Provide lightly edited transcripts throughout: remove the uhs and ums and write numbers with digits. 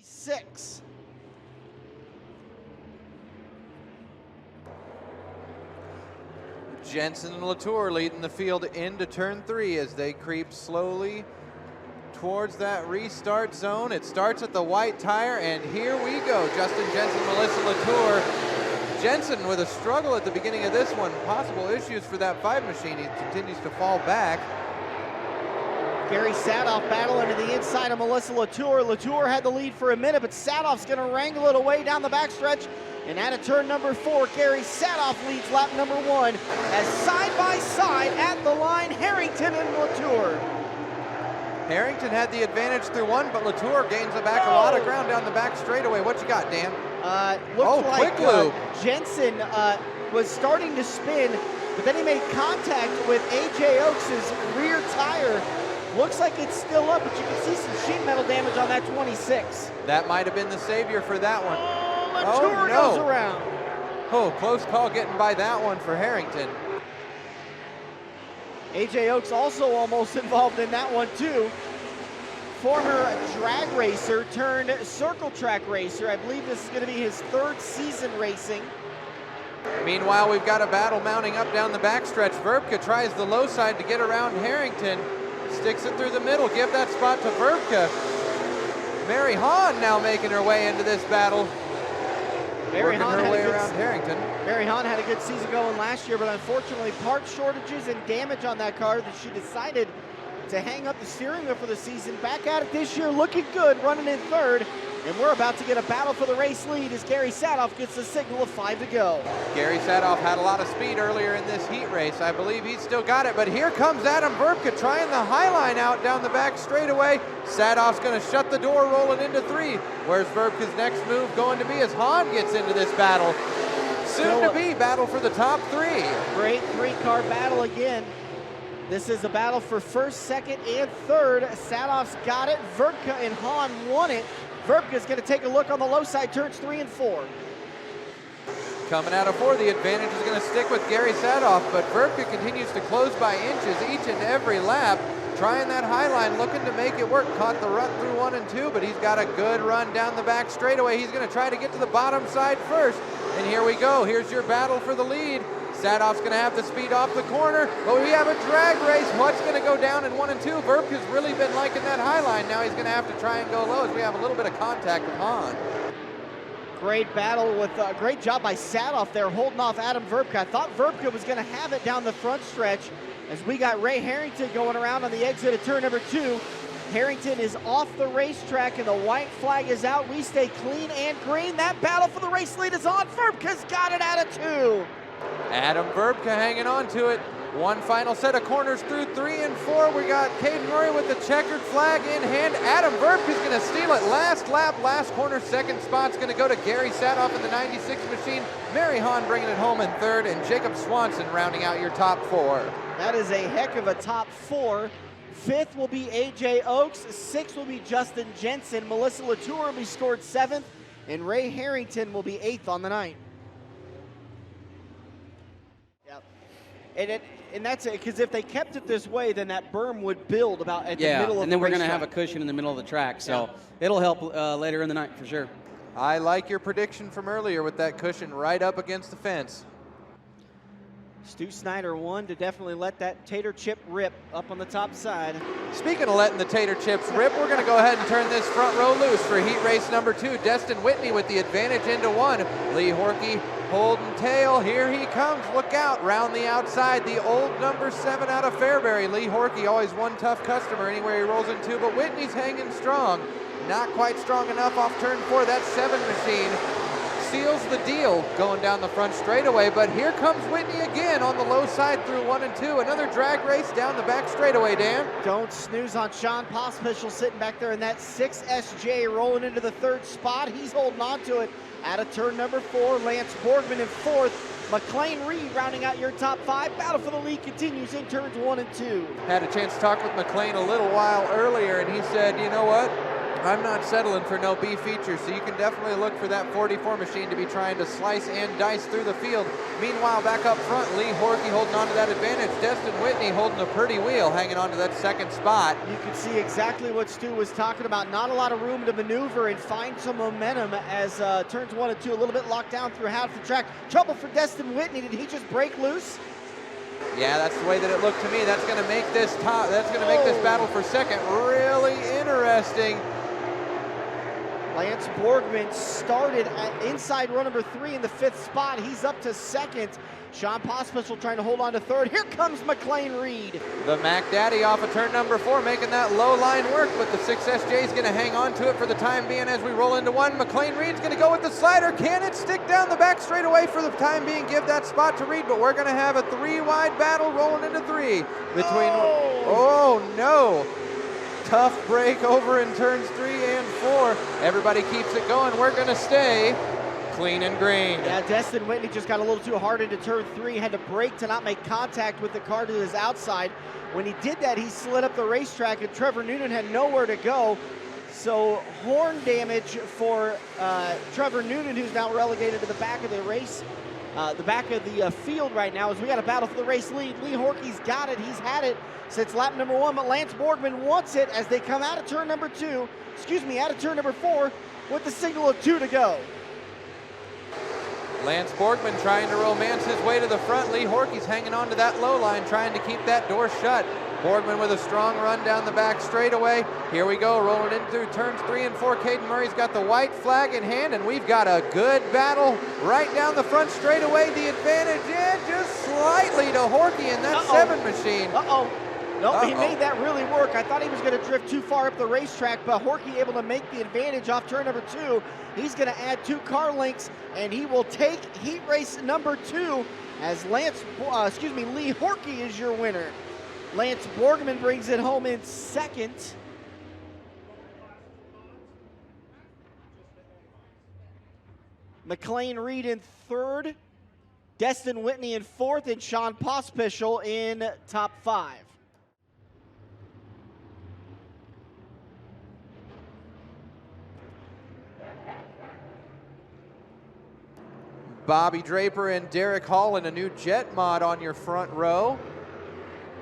6. Jensen and Latour leading the field into turn 3 as they creep slowly towards that restart zone. It starts at the white tire, and here we go. Justin Jensen, Melissa Latour. Jensen with a struggle at the beginning of this one. Possible issues for that 5 machine. He continues to fall back. Gary Sadoff battling to the inside of Melissa Latour. Latour had the lead for a minute, but Sadoff's going to wrangle it away down the backstretch. And out of turn number 4, Gary Sadoff leads lap number 1 as side by side at the line, Harrington and Latour. Harrington had the advantage through 1, but Latour gains back a lot of ground down the back straightaway. What you got, Dan? Looks like quick loop. Jensen was starting to spin, but then he made contact with A.J. Oaks' rear tire. Looks like it's still up, but you can see some sheet metal damage on that 26. That might have been the savior for that one. Latour goes around. Oh, close call getting by that one for Harrington. A.J. Oaks also almost involved in that one too. Former drag racer turned circle track racer. I believe this is going to be his 3rd season racing. Meanwhile, we've got a battle mounting up down the backstretch. Verbke tries the low side to get around Harrington. Sticks it through the middle, give that spot to Verbke. Mary Hahn now making her way into this battle. Mary Hahn her way around Harrington. Mary Hahn had a good season going last year, but unfortunately part shortages and damage on that car that she decided to hang up the steering wheel for the season. Back at it this year, looking good, running in 3rd. And we're about to get a battle for the race lead as Gary Sadoff gets the signal of 5 to go. Gary Sadoff had a lot of speed earlier in this heat race. I believe he's still got it, but here comes Adam Verbke trying the high line out down the back straightaway. Sadoff's gonna shut the door, rolling into 3. Where's Verbke's next move going to be as Hahn gets into this battle? Soon to be battle for the top 3. Great 3-car battle again. This is a battle for 1st, 2nd, and 3rd. Sadoff's got it. Verbke and Hahn won it. Verbke's going to take a look on the low side, turns 3 and 4. Coming out of 4, the advantage is going to stick with Gary Sadoff, but Verbke continues to close by inches each and every lap. Trying that high line, looking to make it work. Caught the rut through 1 and 2, but he's got a good run down the back straightaway. He's going to try to get to the bottom side first. And here we go. Here's your battle for the lead. Sadoff's going to have the speed off the corner, but we have a drag race. What's going to go down in 1 and 2? Verbke's really been liking that high line. Now he's going to have to try and go low as we have a little bit of contact with Hahn. Great battle with a great job by Sadoff there, holding off Adam Verbke. I thought Verbke was going to have it down the front stretch as we got Ray Harrington going around on the exit of turn number 2. Harrington is off the racetrack and the white flag is out. We stay clean and green. That battle for the race lead is on. Verbke's got it out of 2. Adam Verbke hanging on to it. One final set of corners through 3 and 4. We got Caden Murray with the checkered flag in hand. Adam Verbke is going to steal it. Last lap, last corner, 2nd spot's going to go to Gary Sadoff in the 96 machine. Mary Hahn bringing it home in 3rd, and Jacob Swanson rounding out your top 4. That is a heck of a top 4. 5th will be A.J. Oaks. 6th will be Justin Jensen. Melissa Latour will be scored 7th, and Ray Harrington will be 8th on the night. And that's it, because if they kept it this way, then that berm would build about at the middle of the and then we're going to racetrack. have a cushion in the middle of the track, so it'll help later in the night for sure. I like your prediction from earlier with that cushion right up against the fence. Stu Snyder won to definitely let that tater chip rip up on the top side. Speaking of letting the tater chips rip, we're going to go ahead and turn this front row loose for heat race number 2. Destin Whitney with the advantage into 1. Lee Horkey holding tail. Here he comes. Look out. Round the outside. The old number 7 out of Fairbury. Lee Horkey, always one tough customer anywhere he rolls into, but Whitney's hanging strong. Not quite strong enough off turn 4. That 7 machine seals the deal going down the front straightaway, but here comes Whitney again on the low side through 1 and 2. Another drag race down the back straightaway, Dan. Don't snooze on Sean Pospischel sitting back there in that 6 SJ rolling into the 3rd spot. He's holding on to it out of turn number 4. Lance Borgman in 4th. McLean Reed rounding out your top 5. Battle for the lead continues in turns 1 and 2. Had a chance to talk with McLean a little while earlier, and he said, you know what? I'm not settling for no B feature, so you can definitely look for that 44 machine to be trying to slice and dice through the field. Meanwhile, back up front, Lee Horkey holding on to that advantage. Destin Whitney holding a pretty wheel, hanging on to that second spot. You can see exactly what Stu was talking about. Not a lot of room to maneuver and find some momentum as turns 1 and 2 a little bit locked down through half the track. Trouble for Destin Whitney. Did he just break loose? Yeah, that's the way that it looked to me. That's going to make this this battle for second really interesting. Lance Borgman started at inside row number 3 in the 5th spot. He's up to second. Sean Pospisil trying to hold on to third. Here comes McLean Reed. The Mac Daddy off of turn number 4, making that low line work, but the 6SJ is going to hang on to it for the time being as we roll into 1. McLean Reed's going to go with the slider. Can it stick down the back straightaway for the time being? Give that spot to Reed, but we're going to have a 3-wide battle rolling into 3 between. Oh no! Tough break over in turns 3 and 4. Everybody keeps it going. We're going to stay clean and green. Yeah, Destin Whitney just got a little too hard into turn 3, had to brake to not make contact with the car to his outside. When he did that, he slid up the racetrack and Trevor Noonan had nowhere to go. So horn damage for Trevor Noonan, who's now relegated to the back of the race, the back of the field right now, as we got a battle for the race lead. Lee Horkey's got it. He's had it since lap number 1, but Lance Borgman wants it as they come out of turn number 4 with the signal of 2 to go. Lance Borgman trying to romance his way to the front. Lee Horkey's hanging on to that low line, trying to keep that door shut. Borgman with a strong run down the back straightaway. Here we go, rolling in through turns 3 and 4. Caden Murray's got the white flag in hand, and we've got a good battle right down the front straightaway. The advantage, just slightly to Horkey in that 7 machine. Nope, he made that really work. I thought he was going to drift too far up the racetrack, but Horkey able to make the advantage off turn number 2. He's going to add 2 car lengths, and he will take heat race number 2 as Lee Horkey is your winner. Lance Borgman brings it home in second. McLean Reed in third. Destin Whitney in fourth, and Sean Pospisil in top 5. Bobby Draper and Derek Hall in a new jet mod on your front row.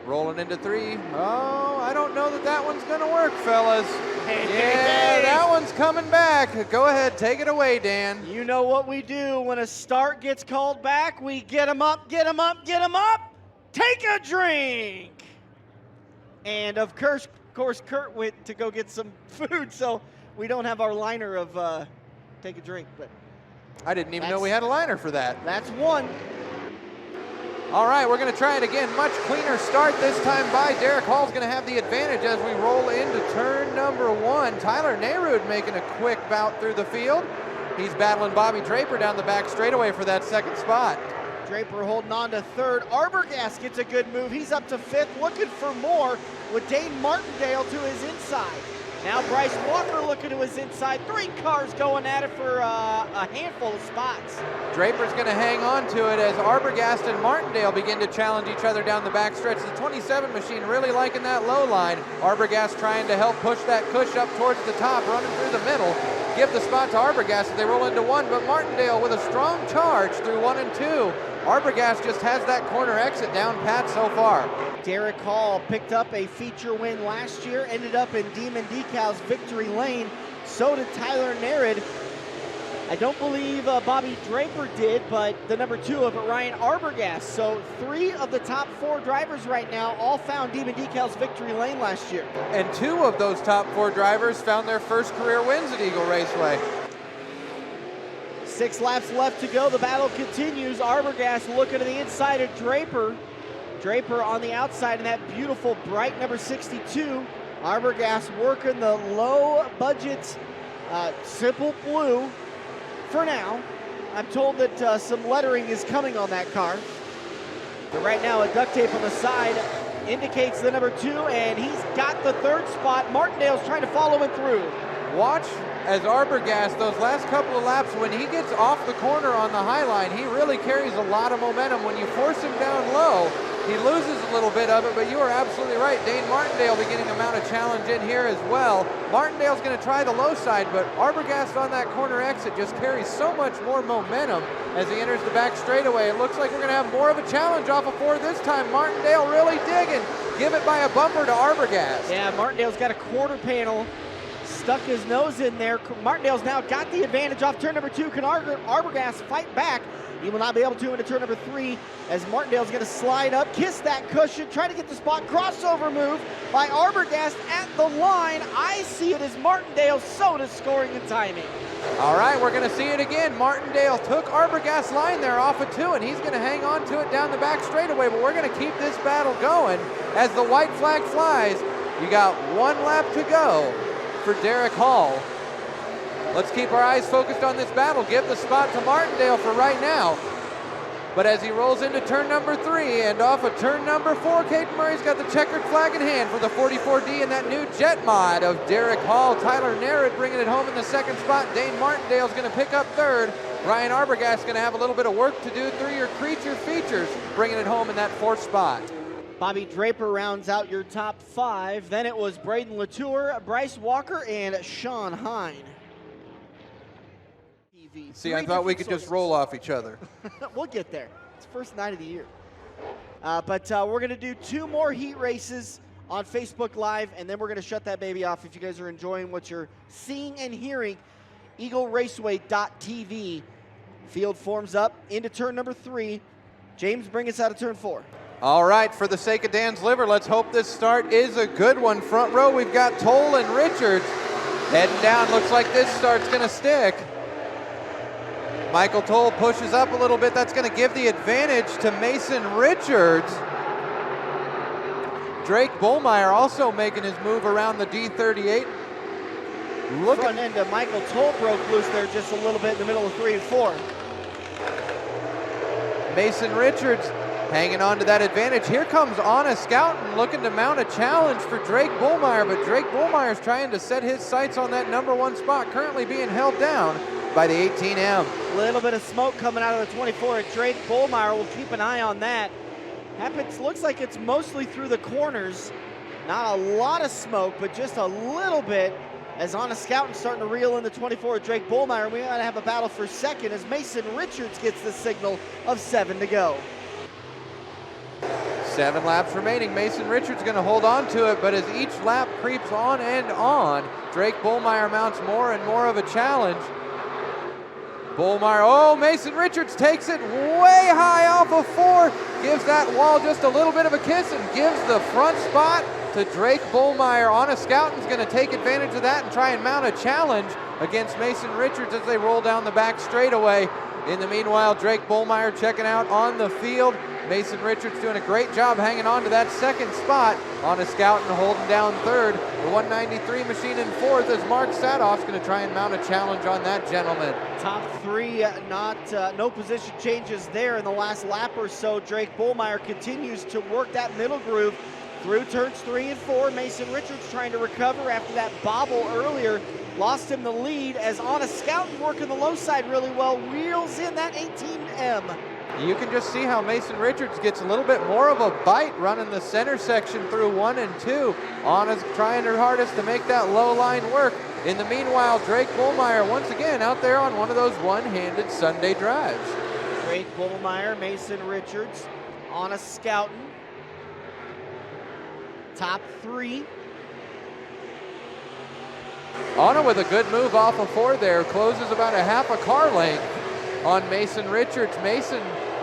Rolling into 3. Oh, I don't know that one's going to work, fellas. Yeah, that one's coming back. Go ahead, take it away, Dan. You know what we do when a start gets called back. We get them up, get them up, get them up. Take a drink. And of course, Kurt went to go get some food, so we don't have our liner of take a drink. But I didn't even know we had a liner for that. That's 1. All right, we're going to try it again. Much cleaner start this time by Derek Hall's going to have the advantage as we roll into turn number 1. Tyler Nayrud making a quick bout through the field. He's battling Bobby Draper down the back straightaway for that 2nd spot. Draper holding on to 3rd. Arbogast gets a good move. He's up to 5th, looking for more with Dane Martindale to his inside. Now Bryce Walker looking to his inside. 3 cars going at it for a handful of spots. Draper's going to hang on to it as Arbogast and Martindale begin to challenge each other down the back stretch. The 27 machine really liking that low line. Arbogast trying to help push that cush up towards the top, running through the middle. Give the spot to Arbogast as they roll into 1, but Martindale with a strong charge through 1 and 2. Arbogast just has that corner exit down pat so far. Derek Hall picked up a feature win last year, ended up in Demon Decal's victory lane. So did Tyler Nayrud. I don't believe Bobby Draper did, but the number 2 of it, Ryan Arbogast. So 3 of the top 4 drivers right now all found Demon Decal's victory lane last year. And 2 of those top 4 drivers found their first career wins at Eagle Raceway. 6 laps left to go. The battle continues. Arbogast looking to the inside of Draper. Draper on the outside in that beautiful bright number 62. Arbogast working the low budget simple blue for now. I'm told that some lettering is coming on that car. But right now a duct tape on the side indicates the number 2, and he's got the 3rd spot. Martindale's trying to follow him through. Watch as Arbogast, those last couple of laps, when he gets off the corner on the high line, he really carries a lot of momentum. When you force him down low, He loses a little bit of it, but you are absolutely right. Dane Martindale beginning to mount a challenge in here as well. Martindale's going to try the low side, but Arbogast on that corner exit just carries so much more momentum as he enters the back straightaway. It looks like we're going to have more of a challenge off of 4 this time. Martindale really digging. Give it by a bumper to Arbogast. Yeah, Martindale's got a quarter panel, stuck his nose in there. Martindale's now got the advantage off turn number 2. Can Arbogast fight back? He will not be able to into turn number 3 as Martindale's going to slide up, kiss that cushion, try to get the spot. Crossover move by Arbogast at the line. I see it as Martindale soda scoring and timing. All right, we're going to see it again. Martindale took Arbogast's line there off of 2, and he's going to hang on to it down the back straightaway, but we're going to keep this battle going as the white flag flies. You got 1 lap to go for Derek Hall. Let's keep our eyes focused on this battle. Give the spot to Martindale for right now. But as he rolls into turn number 3 and off of turn number 4, Caden Murray's got the checkered flag in hand for the 44D and that new jet mod of Derek Hall. Tyler Narrett bringing it home in the 2nd spot. Dane Martindale's going to pick up 3rd. Ryan Arbogast's going to have a little bit of work to do through your creature features, bringing it home in that 4th spot. Bobby Draper rounds out your top 5. Then it was Braden Latour, Bryce Walker, and Sean Hine. See, I thought we could just roll off each other. We'll get there. It's the first night of the year. But we're going to do 2 more heat races on Facebook Live, and then we're going to shut that baby off. If you guys are enjoying what you're seeing and hearing, EagleRaceway.tv. Field forms up into turn number 3. James, bring us out of turn 4. All right, for the sake of Dan's liver, let's hope this start is a good one. Front row, we've got Toll and Richards heading down. Looks like this start's going to stick. Michael Toll pushes up a little bit. That's going to give the advantage to Mason Richards. Drake Bullmeyer also making his move around the D38. Front end of Michael Toll broke loose there just a little bit in the middle of 3 and 4. Mason Richards hanging on to that advantage. Here comes Anna Scouten looking to mount a challenge for Drake Bullmeyer, but Drake Bullmeyer's trying to set his sights on that number 1 spot, currently being held down by the 18M. A little bit of smoke coming out of the 24 at Drake Bullmeyer. We'll keep an eye on that. Happens, looks like it's mostly through the corners. Not a lot of smoke, but just a little bit as Anna Scouten starting to reel in the 24 at Drake Bullmeyer. We gotta have a battle for second as Mason Richards gets the signal of 7 to go. 7 laps remaining. Mason Richards going to hold on to it, but as each lap creeps on and on, Drake Bullmeyer mounts more and more of a challenge. Bullmeyer, oh, Mason Richards takes it way high off of 4, gives that wall just a little bit of a kiss and gives the front spot to Drake Bullmeyer. Anna Scouten's going to take advantage of that and try and mount a challenge against Mason Richards as they roll down the back straightaway. In the meanwhile, Drake Bullmeyer checking out on the field. Mason Richards doing a great job hanging on to that 2nd spot. Anna Scouten holding down 3rd. The 193 machine in 4th as Mark Sadoff's going to try and mount a challenge on that gentleman. Top 3, no position changes there in the last lap or so. Drake Bullmeyer continues to work that middle groove through turns 3 and 4. Mason Richards trying to recover after that bobble earlier. Lost him the lead as Anna Scouten working the low side really well. Reels in that 18M. You can just see how Mason Richards gets a little bit more of a bite running the center section through 1 and 2. Anna's trying her hardest to make that low line work. In the meanwhile, Drake Bullmeyer once again out there on one of those one-handed Sunday drives. Drake Bullmeyer, Mason Richards, Anna Scouten. Top 3. Anna with a good move off of 4 there, closes about a half a car length on Mason Richards. Mason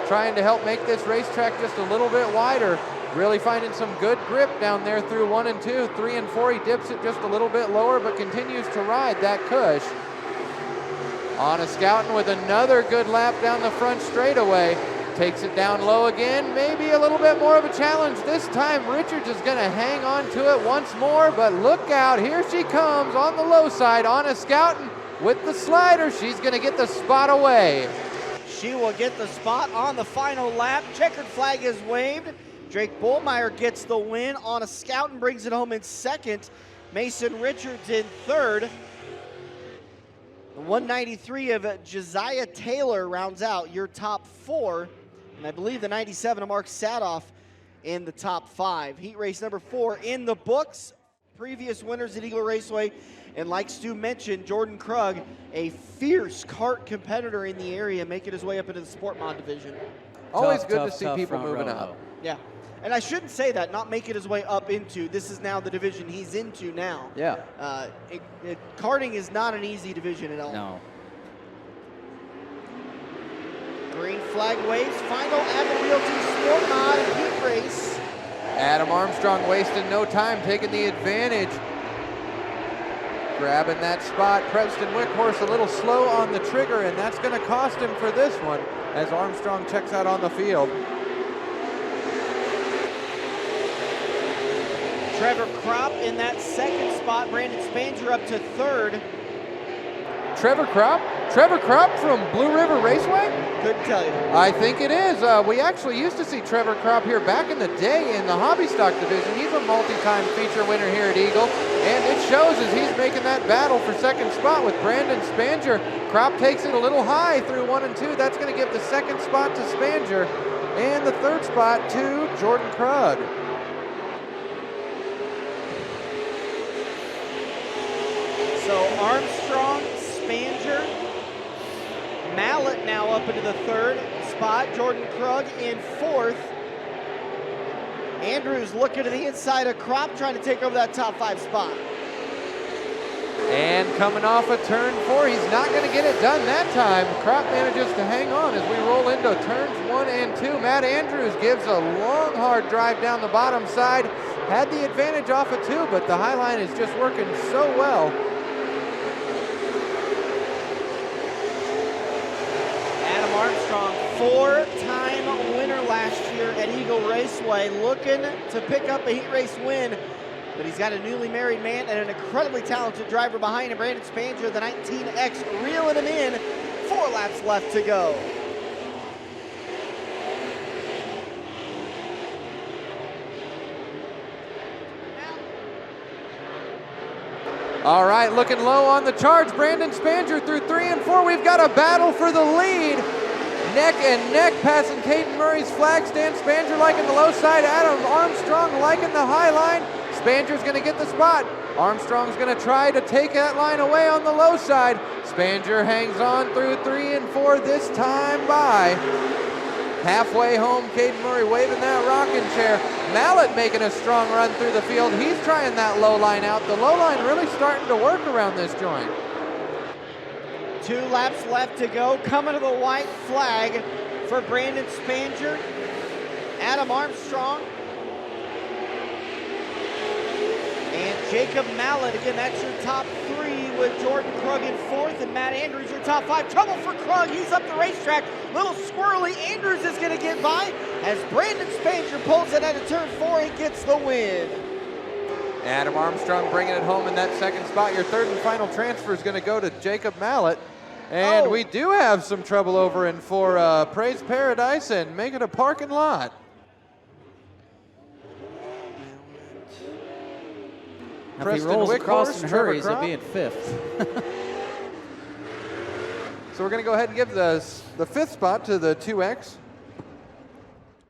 trying to help make this racetrack just a little bit wider. Really finding some good grip down there through 1 and 2. 3 and 4, he dips it just a little bit lower, but continues to ride that cush. Anna Scouten with another good lap down the front straightaway. Takes it down low again, maybe a little bit more of a challenge. This time Richards is going to hang on to it once more, but look out, here she comes on the low side. Anna Scouten with the slider, she's going to get the spot away. She will get the spot on the final lap. Checkered flag is waved. Drake Bullmeyer gets the win. Anna Scouten brings it home in 2nd. Mason Richards in 3rd. The 193 of Josiah Taylor rounds out your top 4. And I believe the 97 of Mark Sadoff in the top 5. Heat race number 4 in the books. Previous winners at Eagle Raceway. And like Stu mentioned, Jordan Krug, a fierce kart competitor in the area, making his way up into the SportMod division. Always good to see people front moving row, up. though. Yeah. And I shouldn't say that, not making his way up into. This is now the division he's into now. Yeah. Karting is not an easy division at all. No. Green flag waves, final Avid Realty SportMod Heat race. Adam Armstrong wasting no time, taking the advantage. Grabbing that spot. Preston Wickhorse a little slow on the trigger, and that's going to cost him for this one as Armstrong checks out on the field. Trevor Kropp in that second spot. Brandon Spanger up to 3rd. Trevor Kropp from Blue River Raceway? Couldn't tell you. I think it is. We actually used to see Trevor Kropp here back in the day in the hobby stock division. He's a multi-time feature winner here at Eagle, and it shows as he's making that battle for second spot with Brandon Spanger. Kropp takes it a little high through 1 and 2. That's going to give the second spot to Spanger and the third spot to Jordan Krug. So Armstrong, Spanger, Mallett now up into the 3rd spot. Jordan Krug in 4th. Andrews looking to the inside of Kropp, trying to take over that top 5 spot. And coming off of turn 4, he's not going to get it done that time. Kropp manages to hang on as we roll into turns 1 and 2. Matt Andrews gives a long, hard drive down the bottom side. Had the advantage off of 2, but the high line is just working so well. Adam Armstrong, 4-time winner last year at Eagle Raceway, looking to pick up a heat race win. But he's got a newly married man and an incredibly talented driver behind him. Brandon Spanger, the 19X, reeling him in. 4 laps left to go. All right, looking low on the charge. Brandon Spanger through 3 and 4. We've got a battle for the lead. Neck and neck, passing Caden Murray's flag stand. Spanger liking the low side. Adam Armstrong liking the high line. Spanger's going to get the spot. Armstrong's going to try to take that line away on the low side. Spanger hangs on through 3 and 4 this time by. Halfway home, Caden Murray waving that rocking chair. Mallett making a strong run through the field. He's trying that low line out. The low line really starting to work around this joint. 2 laps left to go. Coming to the white flag for Brandon Spanger. Adam Armstrong. And Jacob Mallett. Again, that's your top 3 with Jordan Krug in 4th and Matt Andrews your top 5. Trouble for Krug. He's up the racetrack. Little squirrely. Andrews is going to get by as Brandon Spanger pulls it out of turn 4 and gets the win. Adam Armstrong bringing it home in that second spot. Your third and final transfer is going to go to Jacob Mallett. And we do have some trouble over in for Praise Paradise and make it a parking lot. If he rolls across and hurries, he'll be in 5th. So we're going to go ahead and give the 5th spot to the 2X.